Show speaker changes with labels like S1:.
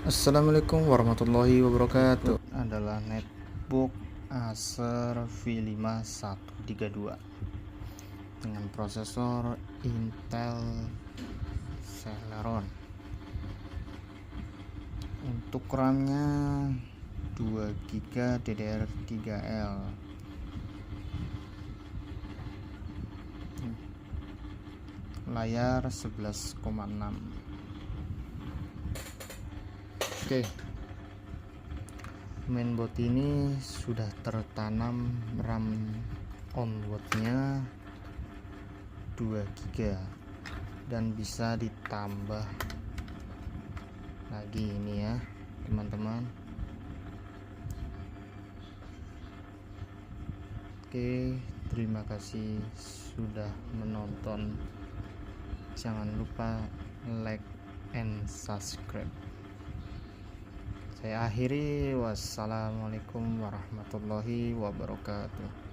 S1: Assalamualaikum warahmatullahi wabarakatuh. Adalah netbook Acer V5 132 dengan prosesor Intel Celeron. Untuk RAM-nya 2 GB DDR3L. Layar 11,6. Oke, mainboard ini sudah tertanam RAM onboardnya 2 GB dan bisa ditambah lagi ini ya teman-teman. Oke, terima kasih sudah menonton. Jangan lupa like and subscribe. Saya akhiri, wassalamualaikum warahmatullahi wabarakatuh.